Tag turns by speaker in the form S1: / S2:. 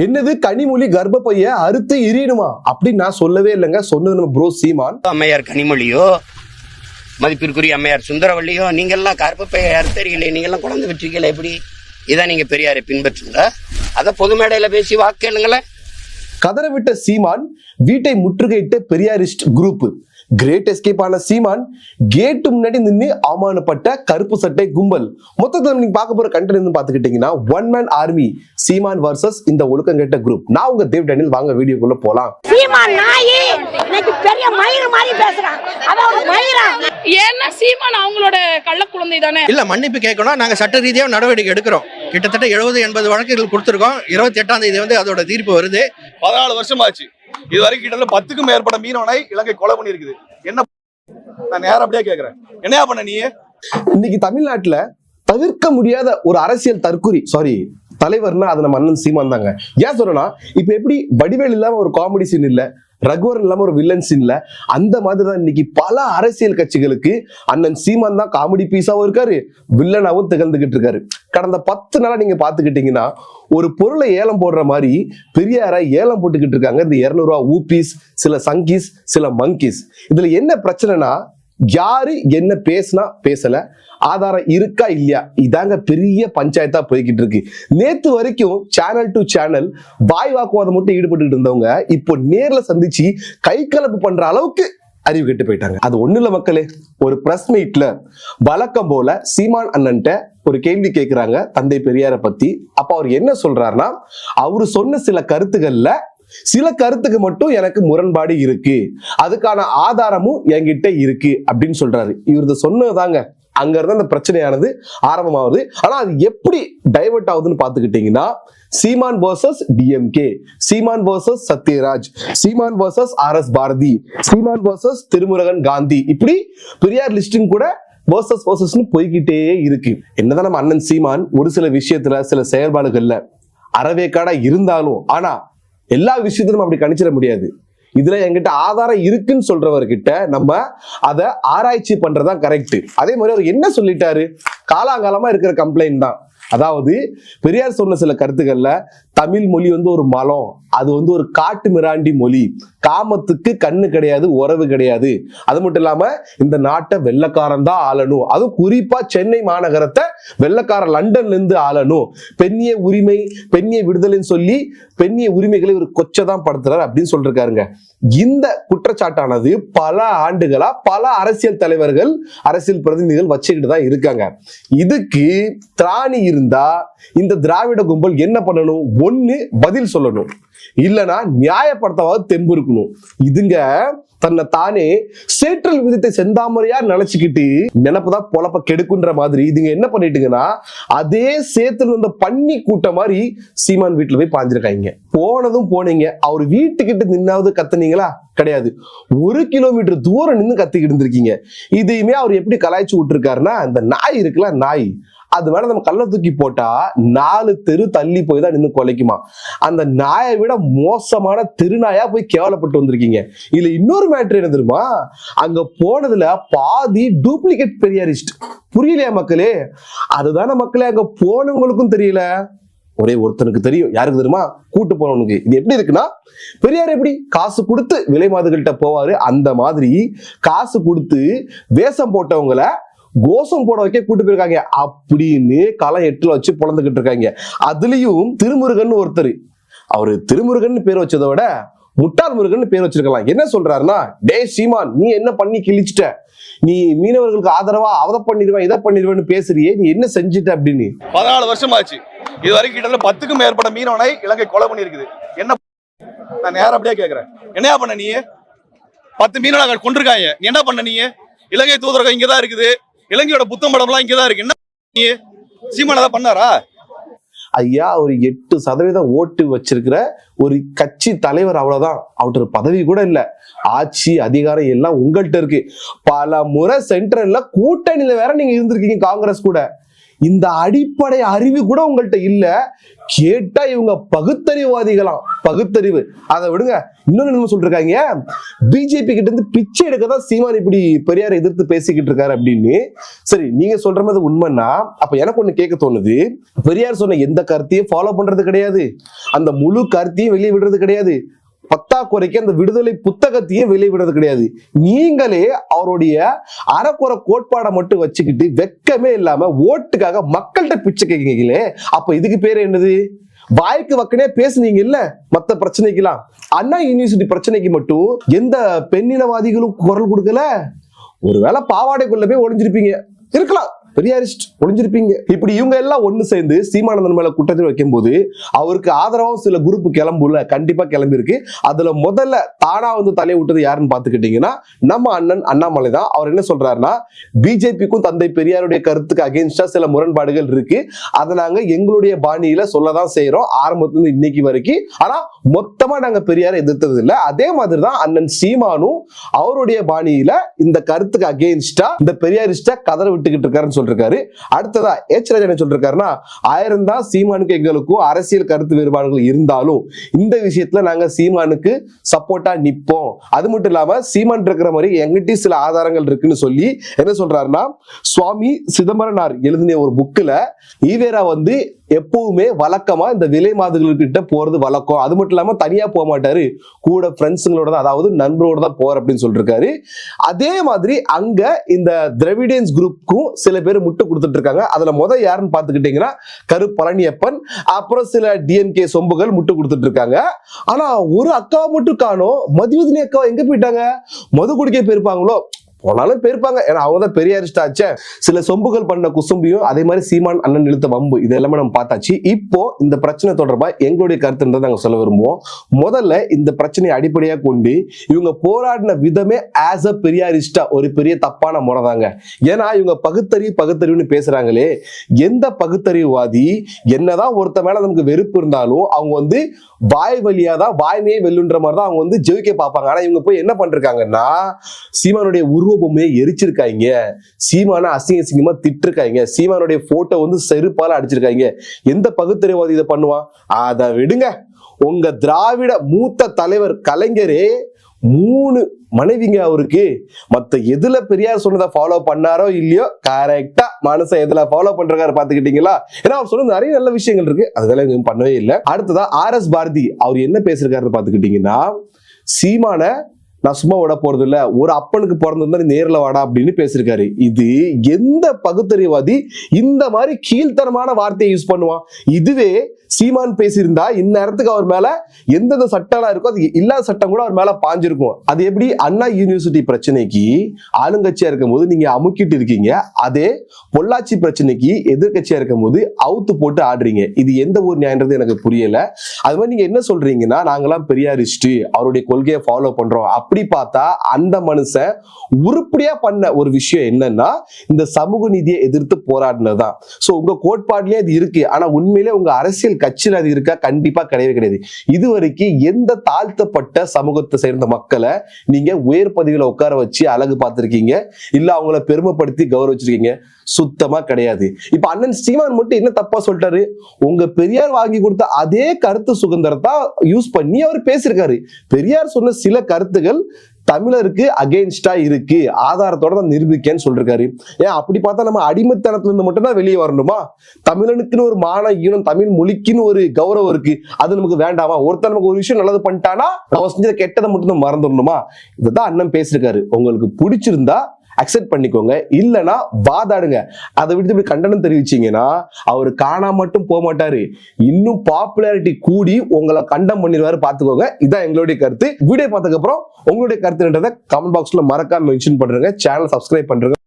S1: என்னது கனிமொழி கர்ப்பப்பைய அறுத்து எரியணுமா அப்படின்னு நான் சொல்லவே இல்லைங்க. சொன்னது நம்ம ப்ரோ சீமான்.
S2: அம்மையார் கனிமொழியோ மதிப்பிற்குரிய அம்மையார் சுந்தரவள்ளியோ நீங்கெல்லாம் கர்ப்பப்பைய அறுத்தறியல, நீங்கெல்லாம் குழந்தை பெற்றிருக்கல, எப்படி இதான் நீங்க பெரியாரை பின்பற்றுங்களா? அதை பொது மேடையில பேசி வாக்கேளுங்களேன்.
S1: கதறவிட்ட சீமான் வீட்டை முற்றுகையிட்ட பெரியாரிஸ்ட் குரூப். கிரேட் எஸ்கேப் ஆன சீமான் கேட்டு முன்னாடி நின்று அவமானப்பட்ட கருப்பு சட்டை கும்பல். மொத்தத்தில் நீங்க பார்க்க போற கண்டென்ட் பாத்துக்கிட்டீங்கன்னா ஒன் மேன் ஆர்மி சீமான் வர்சஸ் இந்த ஒழுக்கம் கேட்ட குரூப். நான் உங்க தேவ் டேனியல், வாங்க வீடியோக்குள்ள போலாம்.
S3: சீமான் நாயி இன்னைக்கு பெரிய மயிறு மாதிரி பேசுறான். அவன் மயிரா?
S4: ஏன்னா சீமான் அவங்களோட கள்ள குழந்தை தானே.
S5: இல்ல, மன்னிப்பு கேட்கணும். நாங்க சட்ட ரீதியாக நடவடிக்கை எடுக்கிறோம். கிட்டத்தட்ட 70-80 வழக்குகள் கொடுத்துருக்கோம். 28ஆம் தேதி வந்து அதோட தீர்ப்பு வருது.
S6: 14 வருஷம் ஆச்சு. இது வரைக்கும் கிட்டத்தட்ட 10க்கும் மேற்பட்ட மீனவனை இலங்கை கொலை பண்ணி இருக்குது. என்ன நான் நேரம் அப்படியே கேக்குறேன், என்னையா பண்ண நீ?
S1: இன்னைக்கு தமிழ்நாட்டுல தவிர்க்க முடியாத ஒரு அரசியல் தற்குறி தலைவர்னா அது நம்ம அண்ணன் சீமான் தாங்க. ஏன் சொல்றேன்னா, இப்ப எப்படி வடிவேல் இல்லாம ஒரு காமெடி சீன் இல்ல, ரகுவரன் இல்லாம ஒரு வில்லன் சீன் இல்ல, அந்த மாதிரிதான் இன்னைக்கு பல அரசியல் கட்சிகளுக்கு அண்ணன் சீமான் தான் காமெடி பீஸாவும் இருக்காரு, வில்லனாவும் திகழ்ந்துகிட்டு இருக்காரு. கடந்த 10 நாளா நீங்க பாத்துக்கிட்டீங்கன்னா ஒரு பொருளை ஏலம் போடுற மாதிரி பெரியார ஏலம் போட்டுக்கிட்டு இருக்காங்க இந்த 200 ரூபா ஊபிஸ், சில சங்கீஸ், சில மங்கீஸ். இதுல என்ன பிரச்சனைனா, யாரு என்ன பேசினா பேசல, ஆதாரம் இருக்கா இல்லையா, இதாங்க பெரிய பஞ்சாயத்தா போய்கிட்டு இருக்கு. நேத்து வரைக்கும் சேனல் டு சேனல் வாய் வாக்குவாதம் மட்டும் ஈடுபட்டு இருந்தவங்க இப்போ நேர்ல சந்திச்சு கை கலப்பு பண்ற அளவுக்கு அறிவு கெட்டு போயிட்டாங்க. அது ஒண்ணு இல்ல மக்களே, ஒரு பிரஸ் மீட்ல வழக்கம் போல சீமான் அண்ணன்ட்ட ஒரு கேள்வி கேட்கிறாங்க தந்தை பெரியாரை பத்தி. அப்ப அவர் என்ன சொல்றாருன்னா, அவரு சொன்ன சில கருத்துக்கு மட்டும் எனக்கு முரண்பாடு இருக்கு, அதுக்கான ஆதாரமும் என்கிட்ட இருக்கு அப்படின்னு சொல்றாரு. இவரது சொன்னதாங்க அங்க இருந்து அந்த பிரச்சனையானது ஆரம்பமாகுது. ஆனா அது எப்படி டைவர்ட் ஆகுதுன்னு பாத்துக்கிட்டீங்கன்னா, சீமான் வர்சஸ் டிஎம்கே, சீமான் வர்சஸ் சத்யராஜ், சீமான் வர்சஸ் RS பாரதி, சீமான் வர்சஸ் திருமுருகன் காந்தி, இப்படி பெரியார் லிஸ்டிங் கூட வர்சஸ்னு போய்கிட்டே இருக்கு. என்னதான் நம்ம அண்ணன் சீமான் ஒரு சில விஷயத்துல சில செயல்பாடுகள்ல அறவேக்காடா இருந்தாலும், ஆனா எல்லா விஷயத்திலும் அப்படி கணிச்சிட முடியாது. இதுல என்கிட்ட ஆதாரம் இருக்குன்னு சொல்றவர்கிட்ட நம்ம அதை ஆராய்ச்சி பண்றதா கரெக்ட். அதே மாதிரி அவர் என்ன சொல்லிட்டாரு, காலாகாலமா இருக்கிற கம்ப்ளைண்ட் தான். அதாவது பெரியார் சொன்ன சில கருத்துக்கள்ல தமிழ் மொழி வந்து ஒரு மலம், அது வந்து ஒரு காட்டு மிராண்டி மொழி, காமத்துக்கு கண்ணு கிடையாது, உறவு கிடையாது, அது மட்டும் இல்லாம இந்த நாட்டை வெள்ளக்காரன் தான் ஆளணும், அதுவும் குறிப்பா சென்னை மாநகரத்தை வெள்ளக்காரன் லண்டன்ல இருந்து ஆளணும், பெண்ணிய உரிமை பெண்ணிய விடுதலைன்னு சொல்லி பெண்ணிய உரிமைகளை ஒரு கொச்சதான் படுத்துறாரு அப்படின்னு சொல்லிருக்காருங்க. இந்த குற்றச்சாட்டானது பல ஆண்டுகளா பல அரசியல் தலைவர்கள் அரசியல் பிரதிநிதிகள் வச்சுக்கிட்டு தான் இருக்காங்க. இதுக்கு திராணி இருந்தா இந்த திராவிட கும்பல் என்ன பண்ணணும், ஒண்ணு பதில் சொல்லணும், இல்லனா நியாயப்படுத்தவாது தெம்பு இருக்கணும். இதுங்க தன்னை தானே சேற்றல் விதத்தை செந்தாமரையா நினைச்சுக்கிட்டு நினைப்புதான் பொழப்ப கெடுக்குன்ற மாதிரி இதுங்க என்ன பண்ணிட்டுங்கன்னா, அதே சேத்துல வந்த பன்னி கூட்டம் மாதிரி சீமான் வீட்டுல போய் பாஞ்சிருக்காங்க. போனதும் போனீங்க, அவர் வீட்டுக்கிட்ட நின்னாவது கத்துனீங்களா? கிடையாது. 1 கிலோமீட்டர் தூரம் நின்று கத்திக்கிட்டு இருந்திருக்கீங்க. இதையுமே அவர் எப்படி கலாய்ச்சி விட்டுருக்காருன்னா, அந்த நாய் இருக்குல்ல, நாய் அது மேல நம்ம கல்ல தூக்கி போட்டா 4 தெரு தள்ளி போய் தான் நின்று கொலைக்குமா. அந்த நாயை விட மோசமான தெருநாயா போய் கேவலப்பட்டு வந்திருக்கீங்க. இதுல இன்னொரு மேட்ரு என்ன தெரியுமா, அங்க போனதுல பாதி டூப்ளிகேட் பெரியாரிஸ்ட். புரியலையா மக்களே? அதுதானே மக்களே அங்க போனவங்களுக்கும் தெரியல. ஒரே ஒருத்தனுக்கு தெரியும், யாருக்கு தெரியுமா, கூட்டு போனவனுக்கு. இது எப்படி இருக்குன்னா, பெரியார் எப்படி காசு கொடுத்து விலை மாதுகள்கிட்ட போவாரு, அந்த மாதிரி காசு கொடுத்து வேஷம் போட்டவங்களை கோஷம் போட வைக்க கூட்டு போயிருக்காங்க அப்படின்னு களம் 8ல வச்சு பொழந்துகிட்டு இருக்காங்க. அதுலயும் திருமுருகன் ஒருத்தர், அவரு திருமுருகன் பேர் வச்சதை விட முட்டாள் முருகன் பேர் வச்சிருக்கலாம். என்ன சொல்றாருன்னா, டே சீமான், நீ என்ன பண்ணி கிழிச்சிட்ட, நீ மீனவர்களுக்கு ஆதரவா அதை பண்ணிடுவேன் இதை பண்ணிடுவேன்னு பேசுறியே, நீ என்ன செஞ்சுட்ட அப்படின்னு.
S6: 14 வருஷம் ஆச்சு. இது வரைக்கும் கிட்டத்தட்ட 10க்கும் மேற்பட்ட மீனவனை இலங்கை கொலை பண்ணி இருக்குது. என்ன நான் நேரம் அப்படியே கேக்குறேன், என்னையா பண்ண நீ? 10 மீனவர்கள் கொண்டிருக்காங்க, நீ என்ன பண்ண நீ? இலங்கை தூதரகம் இங்கதான் இருக்குது, இலங்கையோட புத்தம் படம்லாம் இங்கதான் இருக்கு. என்ன சீமான் அதை பண்ணாரா?
S1: ஐயா, ஒரு 8% ஓட்டு வச்சிருக்கிற ஒரு கட்சி தலைவர், அவ்வளவுதான். அவர்கிட்ட பதவி கூட இல்ல, ஆட்சி அதிகாரம் எல்லாம் உங்கள்கிட்ட இருக்கு. பல முறை சென்ட்ரல்ல கூட்டணியில வேற நீங்க இருந்திருக்கீங்க காங்கிரஸ் கூட. இந்த அடிப்படை அறிவு கூட உங்கள்கிட்ட இல்ல. கேட்டா இவங்க பகுத்தறிவாதிகளாம். பகுத்தறிவு அதை விடுங்க. இன்னொன்னு என்ன சொல்லிருக்காங்க, பிஜேபி கிட்ட இருந்து பிச்சை எடுக்கதான் சீமான் இப்படி பெரியாரை எதிர்த்து பேசிக்கிட்டு இருக்காரு அப்படின்னு. சரி, நீங்க சொல்ற மாதிரி உண்மைன்னா அப்ப எனக்கு ஒண்ணு கேட்க தோணுது, பெரியார் சொன்ன எந்த கருத்தையும் ஃபாலோ பண்றது கிடையாது, அந்த முழு கருத்தையும் வெளியே விடுறது கிடையாது, பத்தாக்குறைக்கு அந்த விடுதலை புத்தகத்தையே வெளியே விடுறது கிடையாது. நீங்களே அவருடைய அறக்குறை கோட்பாடை மட்டும் வச்சுக்கிட்டு வெக்கமே இல்லாம ஓட்டுக்காக மக்கள்கிட்ட பிச்சை கேட்கீங்களே, அப்ப இதுக்கு பேரு என்னது? வாய்க்கு வக்கனே பேசுனீங்க இல்ல மத்த பிரச்சனைக்கெல்லாம். அண்ணா யூனிவர்சிட்டி பிரச்சனைக்கு மட்டும் எந்த பெண்ணினவாதிகளும் குரல் கொடுக்கல. ஒருவேளை பாவாடைக்குள்ள போய் ஒளிஞ்சிருப்பீங்க இருக்கலாம், பெரியாரிஸ்ட் ஒளிஞ்சிருப்பீங்க. இப்படி இவங்க எல்லாம் ஒண்ணு சேர்ந்து சீமானந்தன் மேல குற்றத்தை வைக்கும் போது அவருக்கு ஆதரவாகவும் சில குரூப் கிளம்புல, கண்டிப்பா கிளம்பி இருக்கு. அதுல முதல்ல தானா வந்து தலையை விட்டது யாருன்னு பாத்துக்கிட்டீங்கன்னா நம்ம அண்ணன் அண்ணாமலை தான். அவர் என்ன சொல்றாருன்னா, பிஜேபிக்கும் தந்தை பெரியாருடைய கருத்துக்கு அகேன்ஸ்டா சில முரண்பாடுகள் இருக்கு, அதை நாங்க எங்களுடைய பாணியில சொல்லதான் செய்யறோம் ஆரம்பத்துல இன்னைக்கு வரைக்கும். ஆனா மொத்தமா நாங்க பெரியாரை எதிர்த்தது இல்லை. அதே மாதிரிதான் அண்ணன் சீமானும் அவருடைய பாணியில இந்த கருத்துக்கு அகேன்ஸ்டா இந்த பெரியாரிஸ்ட கதற விட்டுக்கிட்டு இருக்காருன்னு சொல்லிருக்காரு. அடுத்ததா ராஜா என்ன சொல்லிருக்காருன்னா, 1000 தான் சீமானுக்கு எங்களுக்கும் அரசியல் கருத்து வேறுபாடுகள் இருந்தாலும் இந்த விஷயத்துல நாங்க சீமானுக்கு சப்போர்ட்டா நிப்போம். அது மட்டும் இல்லாம சீமான் இருக்கிற மாதிரி எங்கிட்ட சில ஆதாரங்கள் இருக்குன்னு சொல்லி என்ன சொல்றாருன்னா, சுவாமி சிதம்பரனார் எழுதின ஒரு புக்ல ஈவேரா வந்து எப்பவுமே வழக்கமா இந்த விலை மாதுகிட்ட போறது வழக்கம். அது மட்டும் இல்லாம தனியா போக மாட்டாரு, கூட ஃப்ரெண்ட்ஸுங்களோட தான், அதாவது நண்பரோட தான் போற அப்படின்னு சொல்லிருக்காரு. அதே மாதிரி அங்க இந்த திராவிடியன்ஸ் குரூப்புக்கும் சில பேர் முட்டு கொடுத்துட்டு இருக்காங்க. அதுல யாருன்னு பாத்துக்கிட்டீங்கன்னா கரு பழனியப்பன், அப்புறம் சில டிஎம்கே சொம்புகள் முட்டு கொடுத்துட்டு இருக்காங்க. ஆனா ஒரு அக்காவை மட்டும் காணோம். மதிவதனி அக்காவை எங்க போயிட்டாங்க? மது குடிக்க போயிருப்பாங்களோ? போனாலும் போயிருப்பாங்க, ஏன்னா அவங்க தான் பெரியாரிஸ்ட் ஆச்சே. சில சொம்புகள் பண்ண குசும்பியும் அதே மாதிரி சீமான் அண்ணன் இழுத்த வம்பு இது எல்லாமே நம்ம பார்த்தாச்சு. இப்போ இந்த பிரச்சனை தொடர்பா எங்களுடைய கருத்துன்றதை நாங்க சொல்ல விரும்புவோம். முதல்ல இந்த பிரச்சனையை அடிப்படையா கொண்டு இவங்க போராடின விதமே ஆஸ் அ பெரியாரிஸ்டா ஒரு பெரிய தப்பான முறை தாங்க. ஏன்னா இவங்க பகுத்தறிவுன்னு பேசுறாங்களே, எந்த பகுத்தறிவுவாதி என்னதான் ஒருத்த மேல நமக்கு வெறுப்பு இருந்தாலும் அவங்க வந்து வாய் வழியா தான் வாய்மையே வெல்லுன்ற மாதிரி தான் அவங்க வந்து ஜெயிக்க பார்ப்பாங்க. ஆனா இவங்க போய் என்ன பண்றாங்கன்னா, சீமானுடைய உருவ பொம்மையை எரிச்சிருக்காங்க, சீமான அசிங்கமா திட்டிருக்காங்க, சீமானுடைய போட்டோ வந்து செருப்பால அடிச்சிருக்காங்க. எந்த பகுத்தறிவாதி இதை பண்ணுவான்? அதை விடுங்க. உங்க திராவிட மூத்த தலைவர் கலைஞரே 3 மனைவிங்க அவருக்கு. மத்த எதுல பெரியார் சொன்னதை ஃபாலோ பண்ணாரோ இல்லையோ, கரெக்டா மனுஷன் எதுல ஃபாலோ பண்றாரு பாத்துக்கிட்டீங்களா? ஏன்னா அவர் சொன்ன நிறைய நல்ல விஷயங்கள் இருக்கு, அதெல்லாம் பண்ணவே இல்லை. அடுத்ததா RS பாரதி அவர் என்ன பேசிருக்காருன்னு பாத்துக்கிட்டீங்கன்னா, சீமான நான் சும்மா விட போறது இல்ல, ஒரு அப்பனுக்கு பிறந்திருந்தா நேர்ல வாடா அப்படின்னு பேசிருக்காரு. இது எந்த பகுத்தறிவாதி இந்த மாதிரி கீழ்த்தரமான வார்த்தையை யூஸ் பண்ணுவான்? இதுவே சீமான் பேசியிருந்தா இந்நேரத்துக்கு அவர் மேல எந்தெந்த சட்டம் இருக்கோ அது இல்லாத சட்டம் கூட அவர் மேல பாஞ்சிருக்கும். அது எப்படி அண்ணா யூனிவர்சிட்டி பிரச்சனைக்கு ஆளுங்கட்சியா இருக்கும் போது நீங்க அமுக்கிட்டு இருக்கீங்க, அதே பொள்ளாச்சி பிரச்சனைக்கு எதிர்கட்சியா இருக்கும் போது அவுத்து போட்டு ஆடுறீங்க. இது எந்த ஒரு நியாயன்றது எனக்கு புரியல. அது மாதிரி நீங்க என்ன சொல்றீங்கன்னா, நாங்கெல்லாம் பெரியாரிஸ்ட், அவருடைய கொள்கையை ஃபாலோ பண்றோம். அப்படி பார்த்தா அந்த மனுஷன் உருப்படியா பண்ண ஒரு விஷயம் என்னன்னா, இந்த சமூக நீதியை எதிர்த்து போராடினதுதான். சோ உங்க கோட்பாடுலயே அது இருக்கு, ஆனா உண்மையிலே உங்க அரசியல் கட்சியில் அது இருக்கா? கண்டிப்பா கிடையவே கிடையாது. இதுவரைக்கும் எந்த தாழ்த்தப்பட்ட சமூகத்தை சேர்ந்த மக்களை நீங்க உயர் பதவியில உட்கார வச்சு அழகு பார்த்திருக்கீங்க, இல்ல அவங்கள பெருமைப்படுத்தி கௌரவிச்சிருக்கீங்க? சுத்தமா கிடையாது. இப்ப அண்ணன் சீமான் மட்டும் என்ன தப்பா சொல்லிட்டாரு? உங்க பெரியார் வாங்கி கொடுத்த அதே கருத்து சுதந்திரத்தை யூஸ் பண்ணி அவர் பேசியிருக்காரு. பெரியார் சொன்ன சில கருத்துகள் தமிழருக்கு அகெயின்ஸ்டா இருக்கு, ஆதாரத்தோட தான் நிரூபிக்கன்னு சொல்லிருக்காரு. ஏன் அப்படி பார்த்தா நம்ம அடிமைத்தனத்துல இருந்து மட்டும் தான் வெளியே வரணுமா? தமிழனுக்குன்னு ஒரு மான ஈனம், தமிழ் மொழிக்குன்னு ஒரு கௌரவம் இருக்கு, அது நமக்கு வேண்டாமா? ஒருத்தர் நமக்கு ஒரு விஷயம் நல்லது பண்ணிட்டானா நம்ம செஞ்ச கெட்டதை மட்டும் தான் மறந்துடணுமா? இதுதான் அண்ணன் பேசிருக்காரு. உங்களுக்கு பிடிச்சிருந்தா அக்செப்ட் பண்ணிக்கோங்க, இல்லைன்னா வாதாடுங்க. அதை விட்டு இப்படி கண்டனம் தெரிவிச்சீங்கன்னா அவரு காணாம மட்டும் போக மாட்டாரு, இன்னும் பாப்புலாரிட்டி கூடி உங்களை கண்டம் பண்ணிடுவாரு, பாத்துக்கோங்க. இதான் எங்களுடைய கருத்து. வீடியோ பார்த்ததுக்கு அப்புறம் உங்களுடைய கருத்துன்றதை கமெண்ட் பாக்ஸ்ல மறக்காம மென்ஷன் பண்றேங்க. சேனல் சப்ஸ்கிரைப் பண்றேங்க.